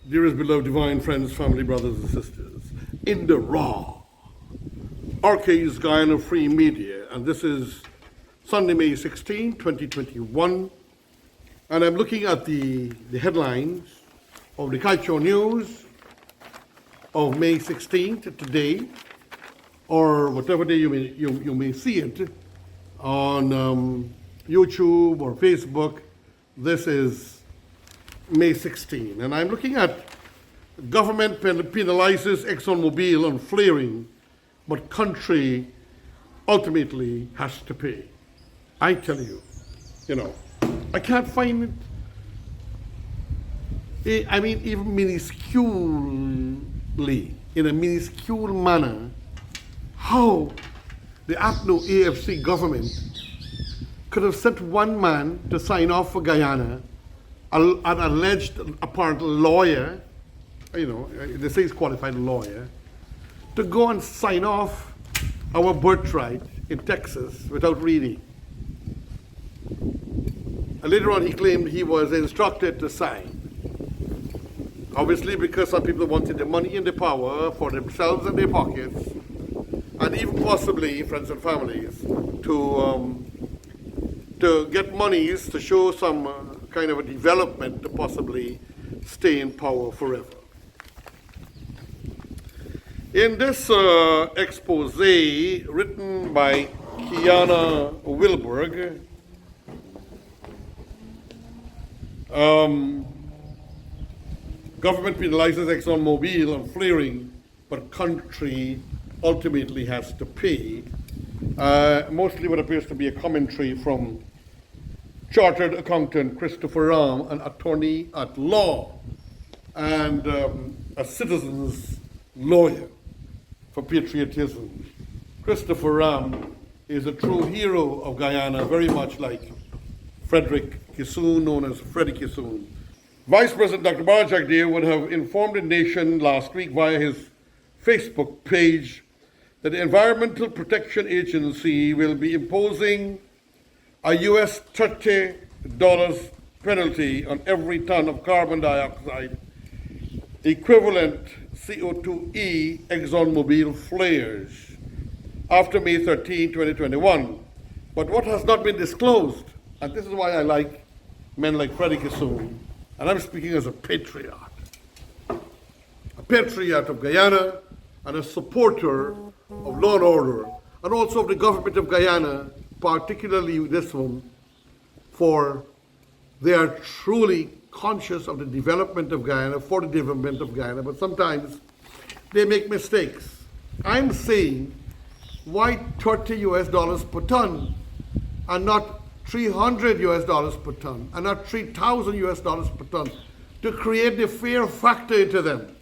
Dearest beloved divine friends, family, brothers and sisters, in the raw, RK's Guyana Free Media, and this is Sunday, May 16, 2021, and I'm looking at the headlines of the Kaiteur News of May 16th today, or whatever day you may see it on YouTube or Facebook. This is May 16, and I'm looking at government penalizes Exxon'S on flaring, but country ultimately has to pay. I tell you, I can't find it. I mean, even minusculely, in a minuscule manner, how the APNO AFC government could have sent one man to sign off for Guyana, an alleged apparent lawyer, they say he's qualified lawyer, to go and sign off our birthright in Texas without reading. And later on he claimed he was instructed to sign. Obviously because some people wanted the money and the power for themselves and their pockets, and even possibly, friends and families, to get monies to show some kind of a development to possibly stay in power forever. In this expose written by Guyana Wilberg, government penalizes Exxon'S on flaring, but country ultimately has to pay. Mostly what appears to be a commentary from Chartered Accountant Christopher Ram, an attorney at law and a citizen's lawyer for patriotism. Christopher Ram is a true hero of Guyana, very much like Frederick Kissoon, known as Freddie Kissoon. Vice President Dr. Barjak Dev would have informed the nation last week via his Facebook page that the Environmental Protection Agency will be imposing a US $30 penalty on every ton of carbon dioxide equivalent CO2e Exxon'S flares after May 13, 2021. But what has not been disclosed, and this is why I like men like Freddie Kissoon, and I'm speaking as a patriot of Guyana and a supporter of law and order, and also of the government of Guyana, particularly this one, for they are truly conscious of the development of Guyana, for the development of Guyana, but sometimes they make mistakes. I'm saying, why $30 per ton and not $300 per ton and not $3,000 per ton to create the fear factor into them?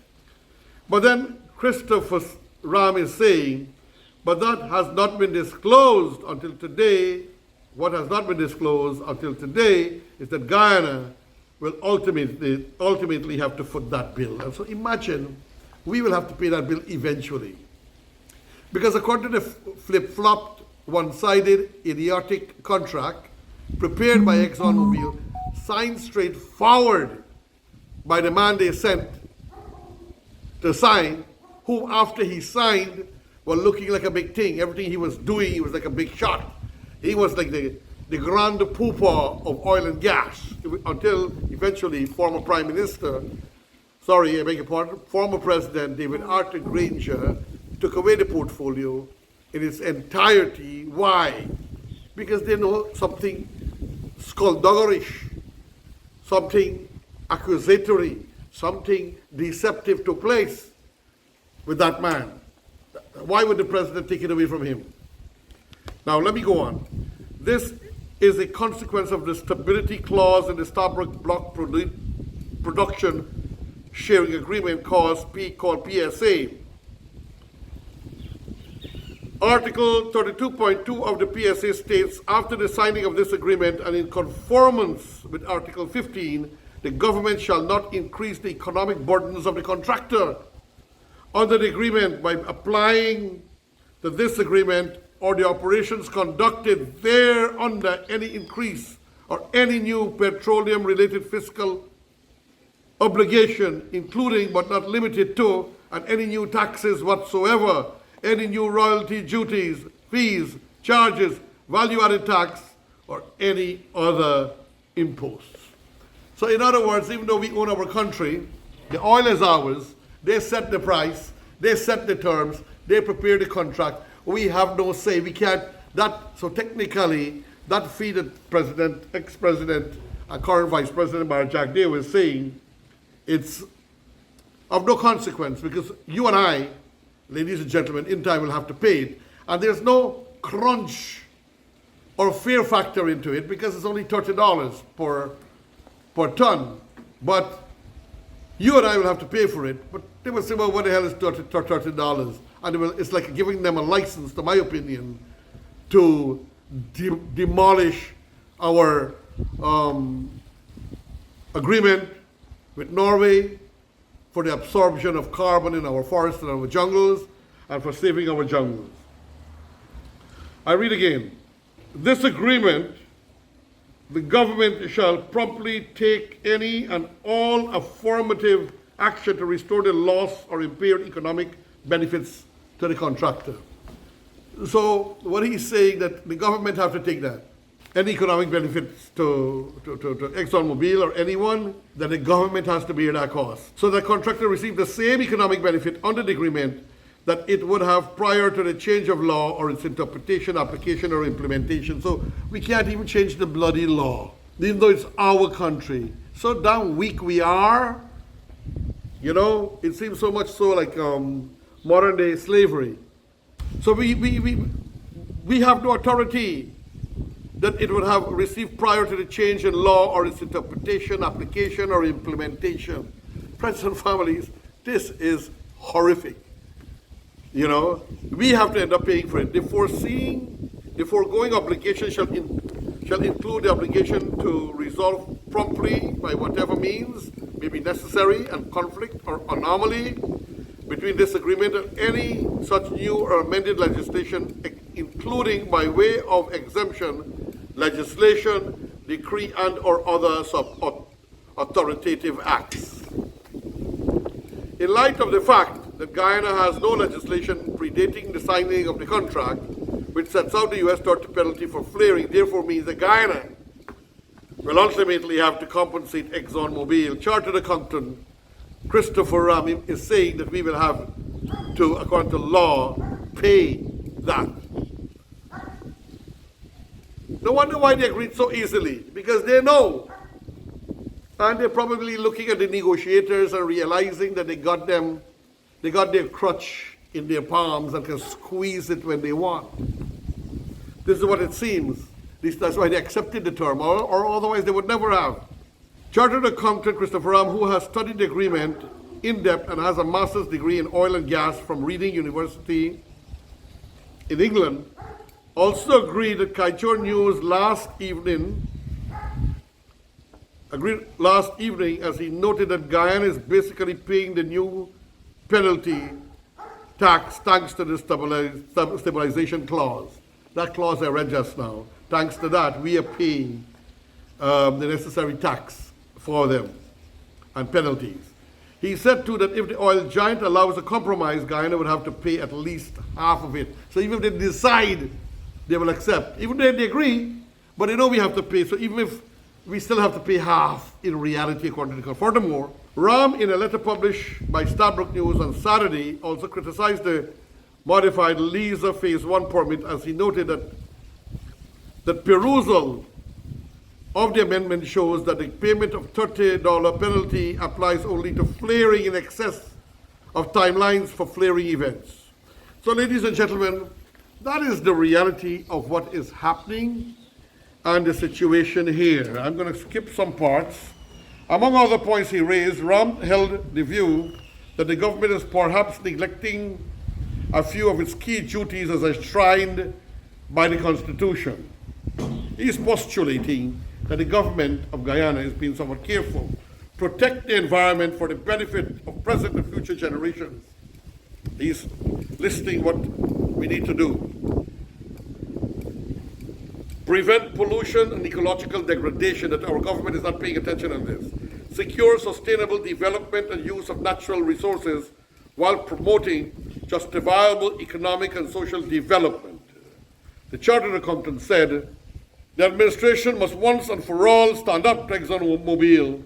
But then Christopher Ram is saying, but that has not been disclosed until today. What has not been disclosed until today is that Guyana will ultimately have to foot that bill. And so imagine we will have to pay that bill eventually. Because according to the flip-flopped, one-sided, idiotic contract prepared by Exxon'S, signed straightforward by the man they sent to sign, who after he signed was looking like a big thing. Everything he was doing, he was like a big shot. He was like the grand pooper of oil and gas, until eventually former President David Arthur Granger took away the portfolio in its entirety. Why? Because they know something skullduggish, something accusatory, something deceptive took place with that man. Why would the president take it away from him? Now, let me go on. This is a consequence of the stability clause in the Starbuck Block Production Sharing Agreement called PSA. Article 32.2 of the PSA states, after the signing of this agreement and in conformance with Article 15, the government shall not increase the economic burdens of the contractor under the agreement by applying to this agreement or the operations conducted thereunder any increase or any new petroleum-related fiscal obligation, including but not limited to, and any new taxes whatsoever, any new royalty duties, fees, charges, value-added tax, or any other imposts. So in other words, even though we own our country, the oil is ours, they set the price, they set the terms, they prepare the contract, we have no say, we can't, so technically, that fee that President, ex-President, and current Vice President Jack was saying, it's of no consequence because you and I, ladies and gentlemen, in time will have to pay it. And there's no crunch or fear factor into it because it's only $30 per ton. But you and I will have to pay for it. But they will say, well, what the hell is $30? And it's like giving them a license, to my opinion, to demolish our agreement with Norway for the absorption of carbon in our forests and our jungles and for saving our jungles. I read again. This agreement, the government shall promptly take any and all affirmative action to restore the lost or impaired economic benefits to the contractor. So what he's saying that the government have to take that. Any economic benefits to ExxonMobil or anyone, that the government has to bear that cost. So the contractor received the same economic benefit under the agreement that it would have prior to the change of law or its interpretation, application, or implementation. So we can't even change the bloody law, even though it's our country. So damn weak we are. You know, it seems so much so like modern day slavery. So we have no authority that it would have received prior to the change in law or its interpretation, application, or implementation. Friends and families, this is horrific. You know, we have to end up paying for it. The foregoing obligation shall include the obligation to resolve promptly by whatever means may be necessary and conflict or anomaly between this agreement and any such new or amended legislation, including by way of exemption, legislation, decree, and or other authoritative acts. In light of the fact that Guyana has no legislation predating the signing of the contract, which sets out the U.S. dirty penalty for flaring, therefore means that Guyana will ultimately have to compensate ExxonMobil. Chartered accountant Christopher Ram is saying that we will have to, according to law, pay that. No wonder why they agreed so easily, because they know. And they're probably looking at the negotiators and realizing that they got their crutch in their palms and can squeeze it when they want. This is what it seems. That's why they accepted the term, or otherwise they would never have. Chartered accountant Christopher Ram, who has studied the agreement in depth and has a master's degree in oil and gas from Reading University in England, also agreed that Kaiteur News last evening as he noted that Guyana is basically paying the new penalty tax thanks to the stabilization clause. That clause I read just now. Thanks to that, we are paying the necessary tax for them and penalties. He said too that if the oil giant allows a compromise, Guyana would have to pay at least half of it. So even if they decide, they will accept. Even if they agree, but they know we have to pay. So even if we still have to pay half in reality according to the contract. Furthermore, Ram, in a letter published by Stabrook News on Saturday, also criticized the modified Liza Phase 1 permit as he noted that perusal of the amendment shows that the payment of $30 penalty applies only to flaring in excess of timelines for flaring events. So ladies and gentlemen, that is the reality of what is happening and the situation here. I'm going to skip some parts. Among other points he raised, Ram held the view that the government is perhaps neglecting a few of its key duties as enshrined by the Constitution. He is postulating that the government of Guyana is being somewhat careful, protect the environment for the benefit of present and future generations. He's listing what we need to do. Prevent pollution and ecological degradation, that our government is not paying attention on this. secure sustainable development and use of natural resources while promoting justifiable economic and social development. The Chartered Accountant said, the administration must once and for all stand up to ExxonMobil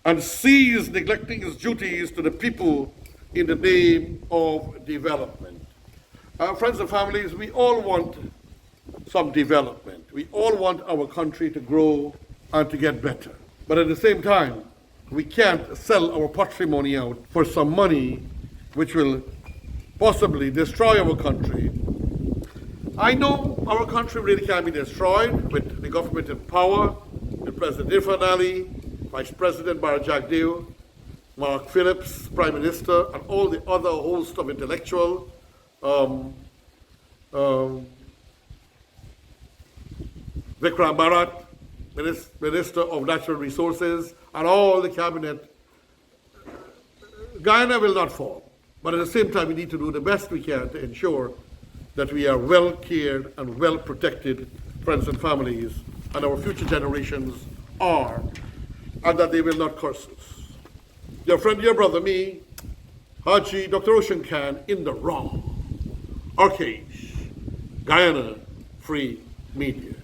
and cease neglecting its duties to the people in the name of development. Friends and families, we all want some development. We all want our country to grow and to get better. But at the same time, we can't sell our patrimony out for some money which will possibly destroy our country. I know our country really can be destroyed with the government in power, with President Irfan Ali, Vice President Barra Jagdeo, Mark Phillips, Prime Minister, and all the other host of intellectual Vikram Bharat, Minister of Natural Resources, and all the cabinet. Guyana will not fall. But at the same time, we need to do the best we can to ensure that we are well cared and well protected, friends and families, and our future generations are, and that they will not curse us. Your friend, your brother, me, Hajji, Dr. Roshan Khan, in the wrong. Arcade, Guyana Free Media.